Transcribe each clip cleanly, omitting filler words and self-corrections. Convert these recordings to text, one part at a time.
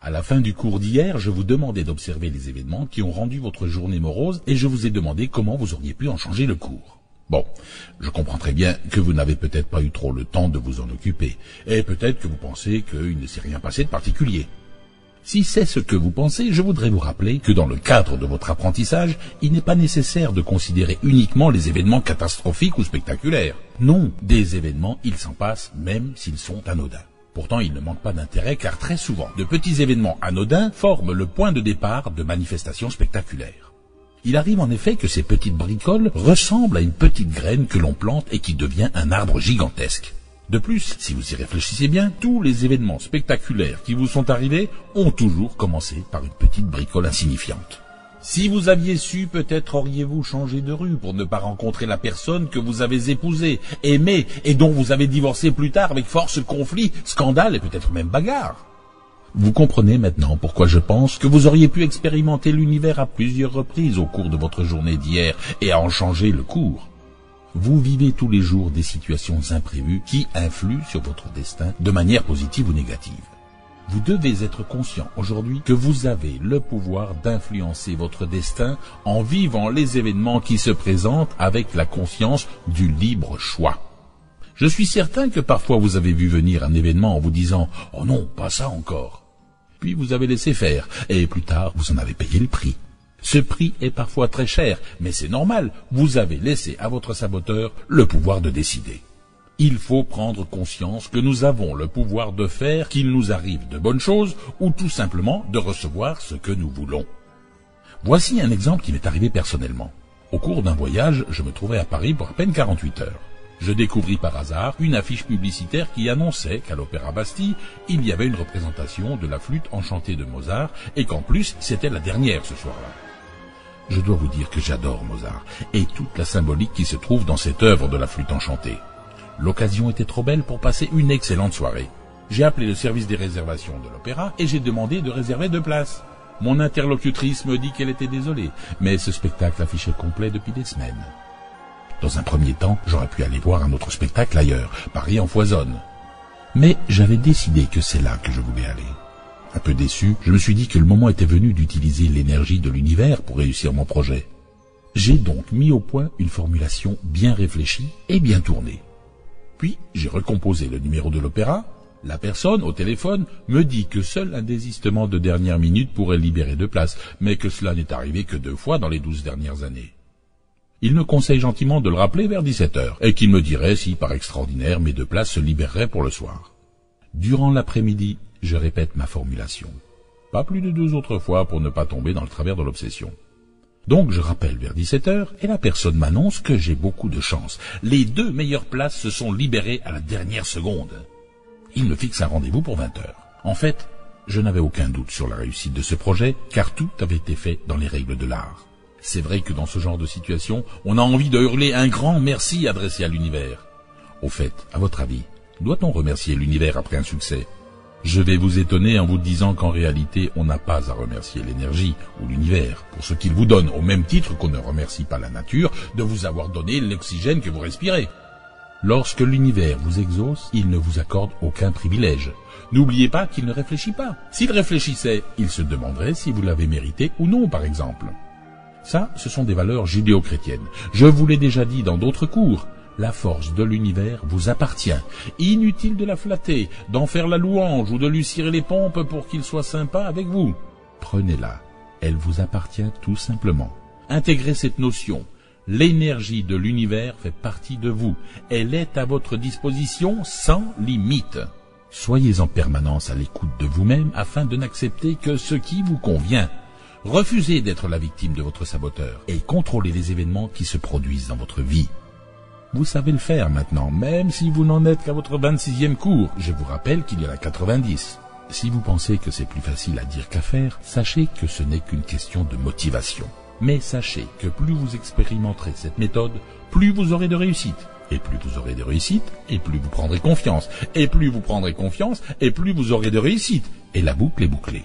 À la fin du cours d'hier, je vous demandais d'observer les événements qui ont rendu votre journée morose et je vous ai demandé comment vous auriez pu en changer le cours. Bon, je comprends très bien que vous n'avez peut-être pas eu trop le temps de vous en occuper et peut-être que vous pensez qu'il ne s'est rien passé de particulier. Si c'est ce que vous pensez, je voudrais vous rappeler que dans le cadre de votre apprentissage, il n'est pas nécessaire de considérer uniquement les événements catastrophiques ou spectaculaires. Non, des événements, il s'en passe même s'ils sont anodins. Pourtant, il ne manque pas d'intérêt car très souvent, de petits événements anodins forment le point de départ de manifestations spectaculaires. Il arrive en effet que ces petites bricoles ressemblent à une petite graine que l'on plante et qui devient un arbre gigantesque. De plus, si vous y réfléchissez bien, tous les événements spectaculaires qui vous sont arrivés ont toujours commencé par une petite bricole insignifiante. Si vous aviez su, peut-être auriez-vous changé de rue pour ne pas rencontrer la personne que vous avez épousée, aimée et dont vous avez divorcé plus tard avec force conflits, scandales et peut-être même bagarres. Vous comprenez maintenant pourquoi je pense que vous auriez pu expérimenter l'univers à plusieurs reprises au cours de votre journée d'hier et à en changer le cours. Vous vivez tous les jours des situations imprévues qui influent sur votre destin de manière positive ou négative. Vous devez être conscient aujourd'hui que vous avez le pouvoir d'influencer votre destin en vivant les événements qui se présentent avec la conscience du libre choix. Je suis certain que parfois vous avez vu venir un événement en vous disant « Oh non, pas ça encore ». Puis vous avez laissé faire et plus tard vous en avez payé le prix. Ce prix est parfois très cher, mais c'est normal, vous avez laissé à votre saboteur le pouvoir de décider. Il faut prendre conscience que nous avons le pouvoir de faire qu'il nous arrive de bonnes choses ou tout simplement de recevoir ce que nous voulons. Voici un exemple qui m'est arrivé personnellement. Au cours d'un voyage, je me trouvais à Paris pour à peine 48 heures. Je découvris par hasard une affiche publicitaire qui annonçait qu'à l'Opéra Bastille, il y avait une représentation de la flûte enchantée de Mozart et qu'en plus, c'était la dernière ce soir-là. Je dois vous dire que j'adore Mozart et toute la symbolique qui se trouve dans cette œuvre de la flûte enchantée. L'occasion était trop belle pour passer une excellente soirée. J'ai appelé le service des réservations de l'opéra et j'ai demandé de réserver 2 places. Mon interlocutrice me dit qu'elle était désolée, mais ce spectacle affichait complet depuis des semaines. Dans un premier temps, j'aurais pu aller voir un autre spectacle ailleurs, Paris en foisonne. Mais j'avais décidé que c'est là que je voulais aller. Un peu déçu, je me suis dit que le moment était venu d'utiliser l'énergie de l'univers pour réussir mon projet. J'ai donc mis au point une formulation bien réfléchie et bien tournée. Puis, j'ai recomposé le numéro de l'opéra. La personne, au téléphone, me dit que seul un désistement de dernière minute pourrait libérer 2 places, mais que cela n'est arrivé que 2 fois dans les 12 dernières années. Il me conseille gentiment de le rappeler vers 17 heures, et qu'il me dirait si, par extraordinaire, mes 2 places se libéreraient pour le soir. Durant l'après-midi, je répète ma formulation. Pas plus de 2 autres fois pour ne pas tomber dans le travers de l'obsession. Donc je rappelle vers 17 heures et la personne m'annonce que j'ai beaucoup de chance. Les 2 meilleures places se sont libérées à la dernière seconde. Il me fixe un rendez-vous pour 20 heures. En fait, je n'avais aucun doute sur la réussite de ce projet car tout avait été fait dans les règles de l'art. C'est vrai que dans ce genre de situation, on a envie de hurler un grand merci adressé à l'univers. Au fait, à votre avis, doit-on remercier l'univers après un succès ? Je vais vous étonner en vous disant qu'en réalité, on n'a pas à remercier l'énergie ou l'univers pour ce qu'il vous donne, au même titre qu'on ne remercie pas la nature de vous avoir donné l'oxygène que vous respirez. Lorsque l'univers vous exauce, il ne vous accorde aucun privilège. N'oubliez pas qu'il ne réfléchit pas. S'il réfléchissait, il se demanderait si vous l'avez mérité ou non, par exemple. Ça, ce sont des valeurs judéo-chrétiennes. Je vous l'ai déjà dit dans d'autres cours. La force de l'univers vous appartient. Inutile de la flatter, d'en faire la louange ou de lui cirer les pompes pour qu'il soit sympa avec vous. Prenez-la. Elle vous appartient tout simplement. Intégrez cette notion. L'énergie de l'univers fait partie de vous. Elle est à votre disposition sans limite. Soyez en permanence à l'écoute de vous-même afin de n'accepter que ce qui vous convient. Refusez d'être la victime de votre saboteur et contrôlez les événements qui se produisent dans votre vie. Vous savez le faire maintenant, même si vous n'en êtes qu'à votre 26e cours. Je vous rappelle qu'il y en a 90. Si vous pensez que c'est plus facile à dire qu'à faire, sachez que ce n'est qu'une question de motivation. Mais sachez que plus vous expérimenterez cette méthode, plus vous aurez de réussite. Et plus vous aurez de réussite, et plus vous prendrez confiance. Et plus vous prendrez confiance, et plus vous aurez de réussite. Et la boucle est bouclée.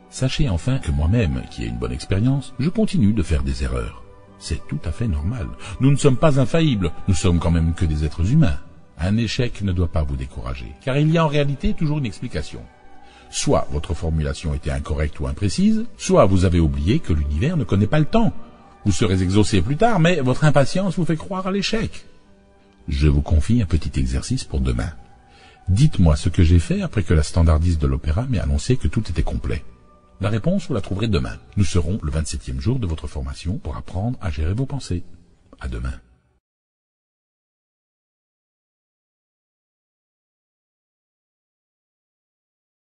Sachez enfin que moi-même, qui ai une bonne expérience, je continue de faire des erreurs. C'est tout à fait normal. Nous ne sommes pas infaillibles, nous sommes quand même que des êtres humains. Un échec ne doit pas vous décourager, car il y a en réalité toujours une explication. Soit votre formulation était incorrecte ou imprécise, soit vous avez oublié que l'univers ne connaît pas le temps. Vous serez exaucé plus tard, mais votre impatience vous fait croire à l'échec. Je vous confie un petit exercice pour demain. Dites-moi ce que j'ai fait après que la standardiste de l'opéra m'ait annoncé que tout était complet. La réponse, vous la trouverez demain. Nous serons le 27e jour de votre formation pour apprendre à gérer vos pensées. À demain.